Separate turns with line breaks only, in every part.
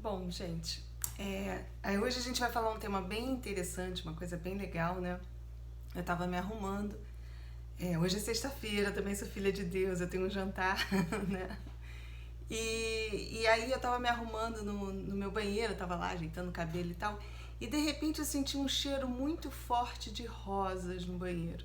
Bom, gente, aí hoje a gente vai falar um tema bem interessante, uma coisa bem legal, né? Eu tava me arrumando. Hoje é sexta-feira, também sou filha de Deus, eu tenho um jantar, né? E aí eu tava me arrumando no meu banheiro, eu tava lá ajeitando o cabelo e tal, e de repente eu senti um cheiro muito forte de rosas no banheiro.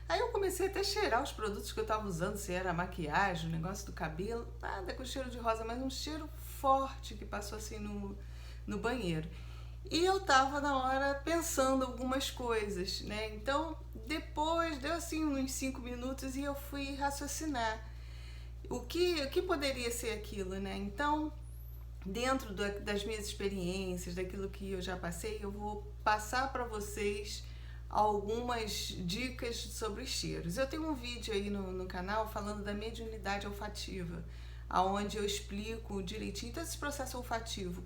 Aí eu comecei até a cheirar os produtos que eu tava usando, se era maquiagem, o negócio do cabelo, nada com cheiro de rosa, mas um cheiro forte que passou assim no banheiro. E eu tava na hora pensando algumas coisas, né? Então, depois deu assim uns 5 minutos e eu fui raciocinar o que poderia ser aquilo, né? Então, dentro das minhas experiências, daquilo que eu já passei, eu vou passar para vocês algumas dicas sobre os cheiros. Eu tenho um vídeo aí no canal falando da mediunidade olfativa, aonde eu explico direitinho todo esse processo olfativo,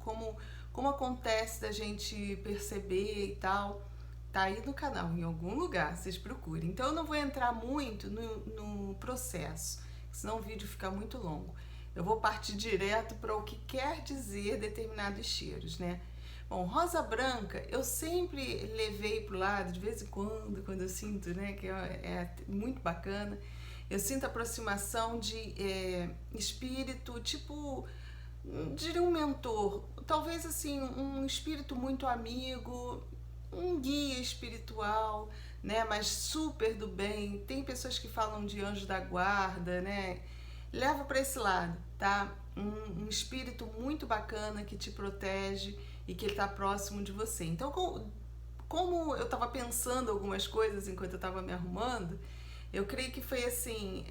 como acontece da gente perceber e tal. Tá aí no canal, em algum lugar, vocês procurem. Então eu não vou entrar muito no processo, senão o vídeo fica muito longo. Eu vou partir direto para o que quer dizer determinados cheiros, né? Bom, rosa branca eu sempre levei pro lado, de vez em quando eu sinto, né, que é muito bacana, eu sinto a aproximação de espírito, tipo, diria um mentor, talvez assim, um espírito muito amigo, um guia espiritual, né, mas super do bem. Tem pessoas que falam de anjo da guarda, né? Leva para esse lado, tá? Um espírito muito bacana que te protege e que ele está próximo de você. Então, como eu estava pensando algumas coisas enquanto eu estava me arrumando, eu creio que foi assim,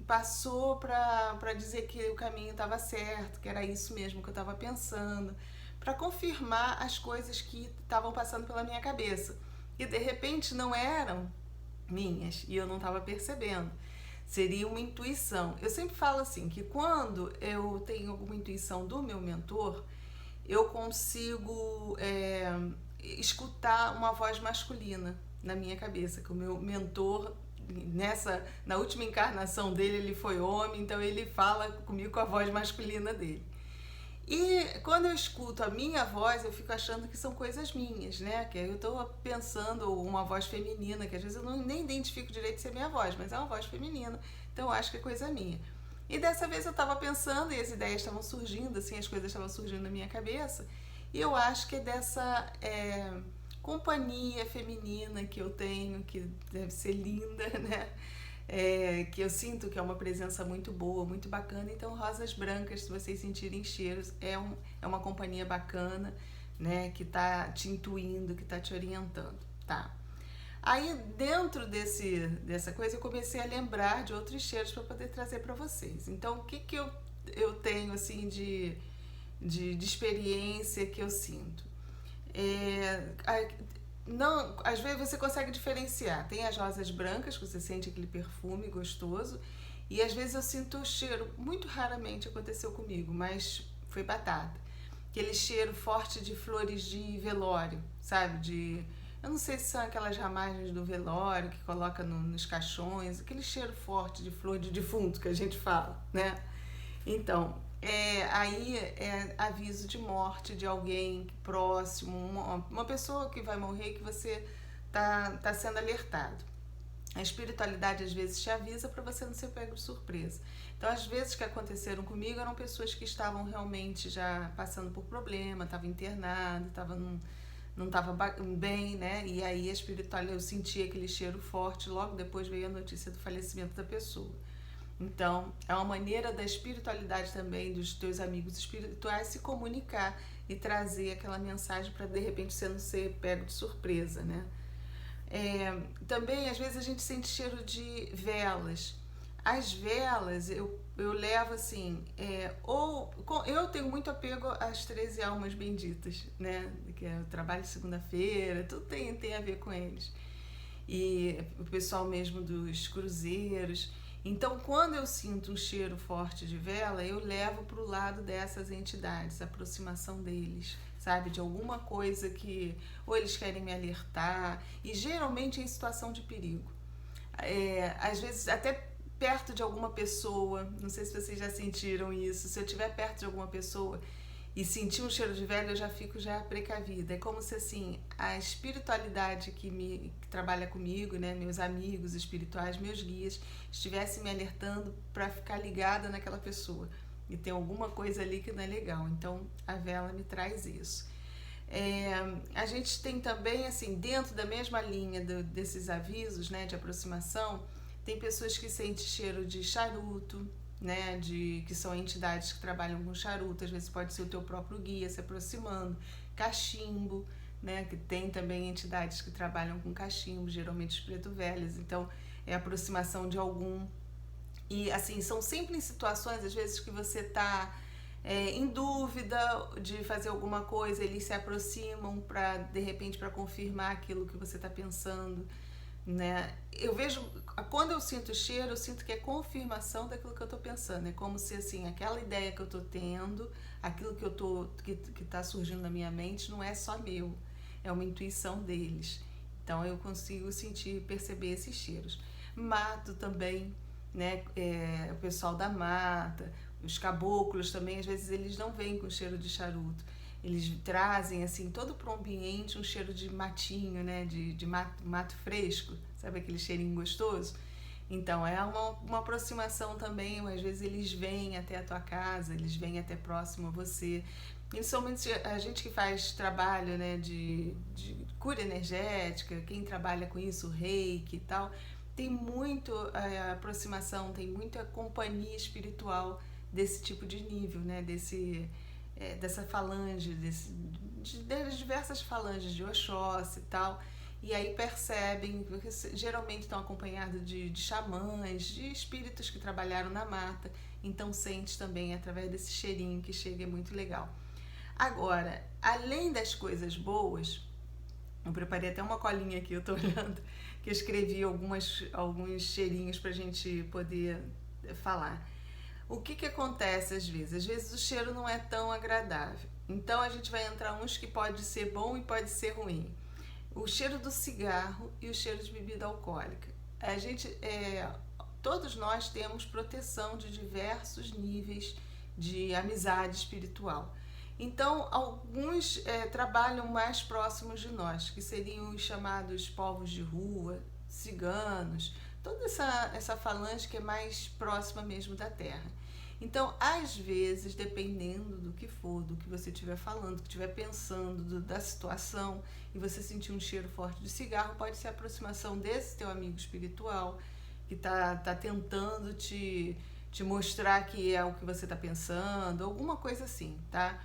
passou para dizer que o caminho estava certo, que era isso mesmo que eu estava pensando, para confirmar as coisas que estavam passando pela minha cabeça. E de repente não eram minhas e eu não estava percebendo. Seria uma intuição. Eu sempre falo assim, que quando eu tenho alguma intuição do meu mentor, eu consigo escutar uma voz masculina na minha cabeça, que o meu mentor na última encarnação dele ele foi homem, então ele fala comigo com a voz masculina dele. E quando eu escuto a minha voz, eu fico achando que são coisas minhas, né? Que aí eu tô pensando uma voz feminina, que às vezes eu nem identifico direito se é minha voz, mas é uma voz feminina, então eu acho que é coisa minha. E dessa vez eu tava pensando e as ideias estavam surgindo, assim, as coisas estavam surgindo na minha cabeça, e eu acho que é dessa companhia feminina que eu tenho, que deve ser linda, né? Que eu sinto que é uma presença muito boa, muito bacana. Então, rosas brancas, se vocês sentirem cheiros, é uma companhia bacana, né? Que tá te intuindo, que tá te orientando, tá? Aí, dentro dessa coisa, eu comecei a lembrar de outros cheiros para poder trazer para vocês. Então, o que que eu tenho, assim, de experiência que eu sinto? Não, às vezes você consegue diferenciar. Tem as rosas brancas, que você sente aquele perfume gostoso, e às vezes eu sinto o cheiro, muito raramente aconteceu comigo, mas foi batata. Aquele cheiro forte de flores de velório, sabe? Eu não sei se são aquelas ramagens do velório que coloca nos caixões, aquele cheiro forte de flor de defunto que a gente fala, né? Então, aí é aviso de morte de alguém próximo, uma pessoa que vai morrer, que você tá sendo alertado. A espiritualidade às vezes te avisa para você não ser pego de surpresa. Então, às vezes que aconteceram comigo eram pessoas que estavam realmente já passando por problema, estavam internadas, não estava bem, né? E aí a espiritualidade, eu senti aquele cheiro forte, logo depois veio a notícia do falecimento da pessoa. Então, é uma maneira da espiritualidade também, dos teus amigos espirituais, se comunicar e trazer aquela mensagem para de repente você não ser pego de surpresa, né? Também, às vezes, a gente sente cheiro de velas. As velas, eu levo assim, eu tenho muito apego às 13 almas benditas, né? Que é o trabalho de segunda-feira, tudo tem a ver com eles. E o pessoal mesmo dos cruzeiros. Então, quando eu sinto um cheiro forte de vela, eu levo para o lado dessas entidades, a aproximação deles, sabe? De alguma coisa que ou eles querem me alertar, e geralmente em situação de perigo. Às vezes até perto de alguma pessoa, não sei se vocês já sentiram isso, se eu estiver perto de alguma pessoa e sentir um cheiro de vela, eu já fico já precavida. É como se assim, a espiritualidade que trabalha comigo, né, meus amigos espirituais, meus guias, estivessem me alertando para ficar ligada naquela pessoa. E tem alguma coisa ali que não é legal. Então a vela me traz isso. A gente tem também, assim, dentro da mesma linha desses avisos, né, de aproximação, tem pessoas que sentem cheiro de charuto, né, que são entidades que trabalham com charuto, às vezes pode ser o teu próprio guia se aproximando, cachimbo, né, que tem também entidades que trabalham com cachimbo, geralmente os preto velhos, então é a aproximação de algum. E assim, são sempre em situações, às vezes, que você está em dúvida de fazer alguma coisa, eles se aproximam para, de repente, para confirmar aquilo que você está pensando, né? Eu vejo, quando eu sinto o cheiro, eu sinto que é confirmação daquilo que eu estou pensando. É como se, assim, aquela ideia que eu estou tendo, aquilo que está surgindo na minha mente, não é só meu, é uma intuição deles. Então eu consigo sentir, perceber esses cheiros. Mato também, né? O pessoal da mata, os caboclos também, às vezes eles não vêm com cheiro de charuto. Eles trazem, assim, todo para o ambiente um cheiro de matinho, né? De mato fresco, sabe aquele cheirinho gostoso? Então, é uma aproximação também, às vezes eles vêm até a tua casa, eles vêm até próximo a você. Principalmente a gente que faz trabalho, né, de cura energética, quem trabalha com isso, reiki e tal, tem muito aproximação, tem muita companhia espiritual desse tipo de nível, né, dessa falange, das diversas falanges de Oxóssi e tal, e aí percebem, porque geralmente estão acompanhados de xamãs, de espíritos que trabalharam na mata, então sente também através desse cheirinho que chega, é muito legal. Agora, além das coisas boas, eu preparei até uma colinha aqui, eu tô olhando, que eu escrevi alguns cheirinhos pra gente poder falar. O que acontece às vezes? Às vezes o cheiro não é tão agradável. Então a gente vai entrar uns que pode ser bom e pode ser ruim. O cheiro do cigarro e o cheiro de bebida alcoólica. Todos nós temos proteção de diversos níveis de amizade espiritual. Então, alguns trabalham mais próximos de nós, que seriam os chamados povos de rua, ciganos, toda essa falange que é mais próxima mesmo da terra. Então, às vezes, dependendo do que for, do que você estiver falando, do que estiver pensando, da situação, e você sentir um cheiro forte de cigarro, pode ser a aproximação desse teu amigo espiritual, que tá tentando te mostrar que é o que você está pensando, alguma coisa assim, tá?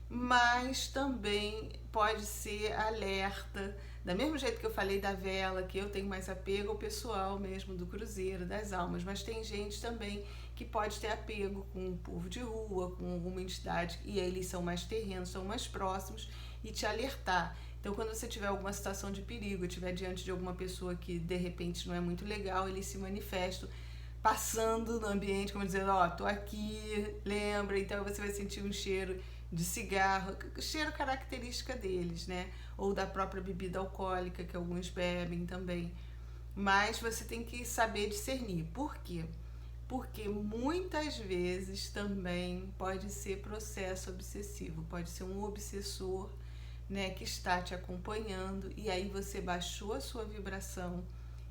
Mas também pode ser alerta, da mesmo jeito que eu falei da vela, que eu tenho mais apego ao pessoal mesmo do cruzeiro, das almas, mas tem gente também que pode ter apego com o povo de rua, com alguma entidade, e aí eles são mais terrenos, são mais próximos, e te alertar. Então, quando você tiver alguma situação de perigo, estiver diante de alguma pessoa que de repente não é muito legal, eles se manifestam passando no ambiente, como dizendo, ó, tô aqui, lembra? Então você vai sentir um cheiro de cigarro, cheiro característica deles, né? Ou da própria bebida alcoólica, que alguns bebem também. Mas você tem que saber discernir. Por quê? Porque muitas vezes também pode ser processo obsessivo, pode ser um obsessor, né, que está te acompanhando, e aí você baixou a sua vibração,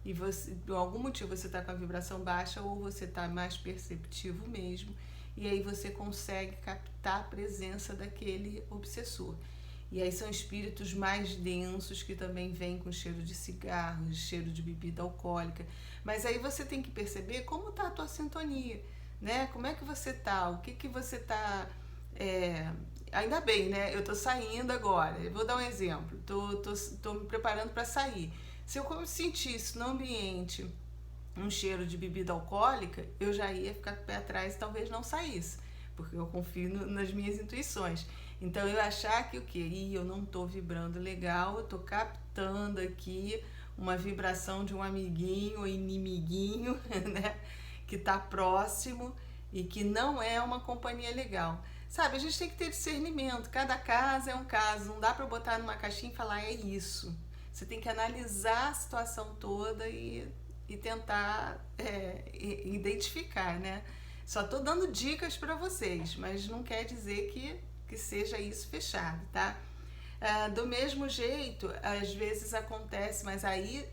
e você, por algum motivo você está com a vibração baixa, ou você está mais perceptivo mesmo, e aí você consegue captar a presença daquele obsessor. E aí são espíritos mais densos que também vêm com cheiro de cigarro, cheiro de bebida alcoólica. Mas aí você tem que perceber como está a tua sintonia, né? Como é que você está, o que você está... Ainda bem, né? Eu tô saindo agora. Eu vou dar um exemplo. Tô me preparando para sair. Se eu sentisse no ambiente um cheiro de bebida alcoólica, eu já ia ficar com o pé atrás e talvez não saísse, porque eu confio nas minhas intuições. Então eu achar que o quê? Eu não tô vibrando legal, eu tô captando aqui uma vibração de um amiguinho ou inimiguinho, né? Que tá próximo e que não é uma companhia legal. Sabe, a gente tem que ter discernimento. Cada caso é um caso. Não dá para botar numa caixinha e falar, é isso. Você tem que analisar a situação toda e tentar identificar, né? Só tô dando dicas para vocês, mas não quer dizer que que seja isso fechado, tá? Do mesmo jeito, às vezes acontece, mas aí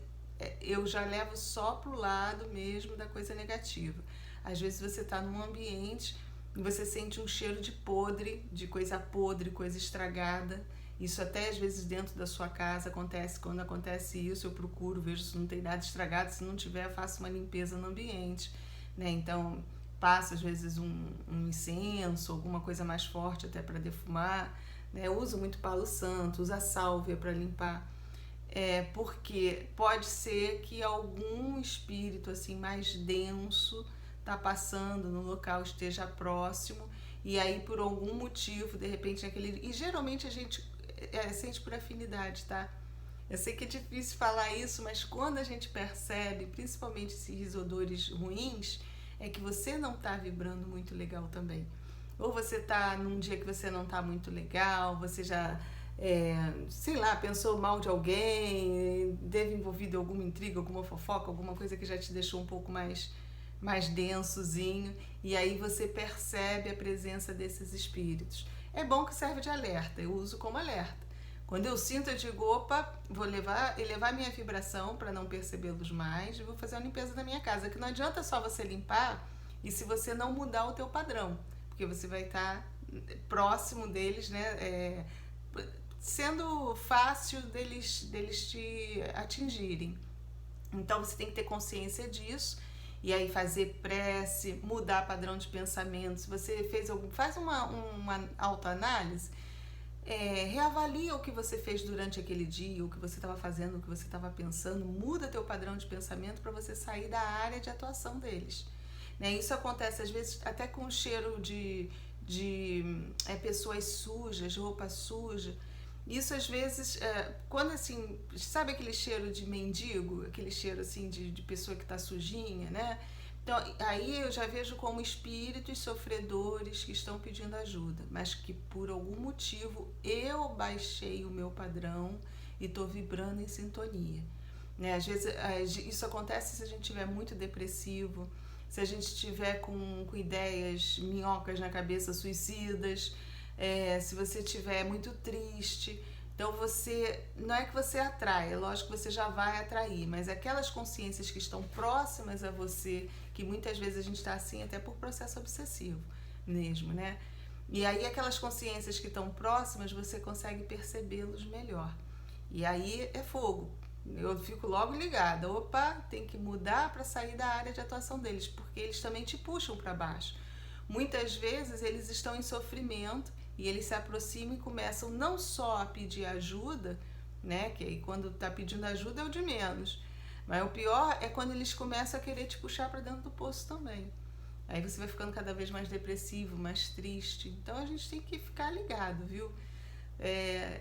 eu já levo só pro lado mesmo da coisa negativa. Às vezes você tá num ambiente e você sente um cheiro de podre, de coisa podre, coisa estragada. Isso até às vezes dentro da sua casa acontece. Quando acontece isso, eu procuro, vejo se não tem nada estragado. Se não tiver, eu faço uma limpeza no ambiente, né? Então, passo às vezes um incenso, alguma coisa mais forte até para defumar, né? Eu uso muito palo santo, uso a sálvia para limpar. Porque pode ser que algum espírito assim mais denso tá passando no local, esteja próximo, e aí por algum motivo, de repente, e geralmente a gente sente por afinidade, tá? Eu sei que é difícil falar isso, mas quando a gente percebe, principalmente esses odores ruins, é que você não tá vibrando muito legal também. Ou você tá num dia que você não tá muito legal, você já, sei lá, pensou mal de alguém, teve envolvido em alguma intriga, alguma fofoca, alguma coisa que já te deixou um pouco mais densozinho, e aí você percebe a presença desses espíritos. É bom que serve de alerta, eu uso como alerta. Quando eu sinto, eu digo, opa, vou elevar minha vibração para não percebê-los mais e vou fazer uma limpeza da minha casa, que não adianta só você limpar e se você não mudar o teu padrão, porque você vai estar próximo deles, né, sendo fácil deles te atingirem. Então você tem que ter consciência disso. E aí fazer prece, mudar padrão de pensamento. Se você faz uma autoanálise, reavalia o que você fez durante aquele dia, o que você estava fazendo, o que você estava pensando, muda teu padrão de pensamento para você sair da área de atuação deles. Né? Isso acontece às vezes até com o cheiro de pessoas sujas, roupa suja. Isso às vezes, quando assim, sabe aquele cheiro de mendigo, aquele cheiro assim de pessoa que está sujinha, né? Então aí eu já vejo como espíritos sofredores que estão pedindo ajuda, mas que por algum motivo eu baixei o meu padrão e estou vibrando em sintonia. Né? Às vezes isso acontece se a gente estiver muito depressivo, se a gente estiver com ideias minhocas na cabeça, suicidas, se você estiver muito triste. Então não é que você atrai, é lógico que você já vai atrair, mas aquelas consciências que estão próximas a você, que muitas vezes a gente está assim até por processo obsessivo mesmo, né? E aí aquelas consciências que estão próximas, você consegue percebê-los melhor. E aí é fogo. Eu fico logo ligada. Opa, tem que mudar para sair da área de atuação deles, porque eles também te puxam para baixo. Muitas vezes eles estão em sofrimento e eles se aproximam e começam não só a pedir ajuda, né? Que aí quando tá pedindo ajuda é o de menos. Mas o pior é quando eles começam a querer te puxar para dentro do poço também. Aí você vai ficando cada vez mais depressivo, mais triste. Então a gente tem que ficar ligado, viu?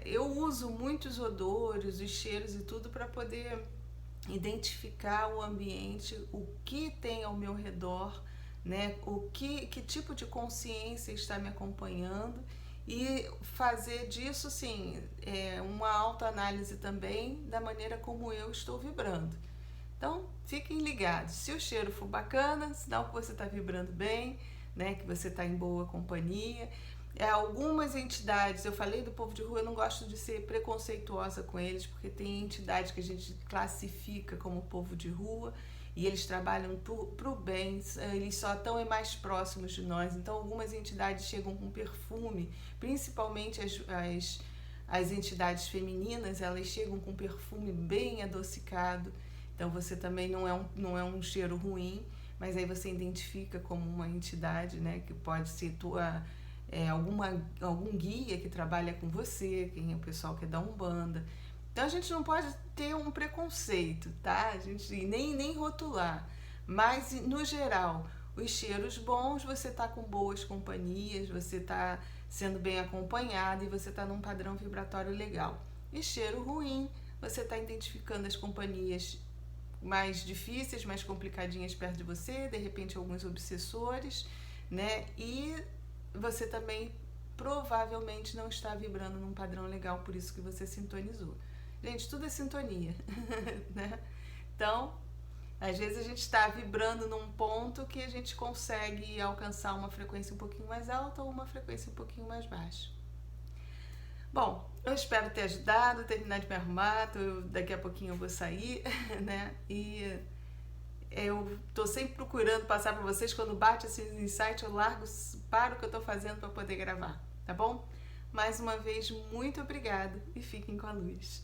Eu uso muitos odores, os cheiros e tudo para poder identificar o ambiente, o que tem ao meu redor, né? Que tipo de consciência está me acompanhando e fazer disso, sim, uma autoanálise também da maneira como eu estou vibrando. Então, fiquem ligados. Se o cheiro for bacana, sinal que você está vibrando bem, né? Que você está em boa companhia. Algumas entidades, eu falei do povo de rua, eu não gosto de ser preconceituosa com eles, porque tem entidades que a gente classifica como povo de rua e eles trabalham pro bem, eles só estão mais próximos de nós. Então algumas entidades chegam com perfume, principalmente as entidades femininas, elas chegam com perfume bem adocicado. Então você também não é um cheiro ruim, mas aí você identifica como uma entidade, né, que pode ser algum guia que trabalha com você, quem é o pessoal que é da Umbanda. Então a gente não pode ter um preconceito, tá? A gente nem rotular. Mas no geral, os cheiros bons, você tá com boas companhias, você tá sendo bem acompanhado e você tá num padrão vibratório legal. E cheiro ruim, você tá identificando as companhias mais difíceis, mais complicadinhas perto de você, de repente alguns obsessores, né? E você também provavelmente não está vibrando num padrão legal, por isso que você sintonizou. Gente, tudo é sintonia, né? Então, às vezes a gente está vibrando num ponto que a gente consegue alcançar uma frequência um pouquinho mais alta ou uma frequência um pouquinho mais baixa. Bom, eu espero ter ajudado, terminar de me arrumar, daqui a pouquinho eu vou sair, né? E eu tô sempre procurando passar para vocês, quando bate esses insights, eu largo, paro o que eu tô fazendo para poder gravar, tá bom? Mais uma vez, muito obrigada e fiquem com a luz.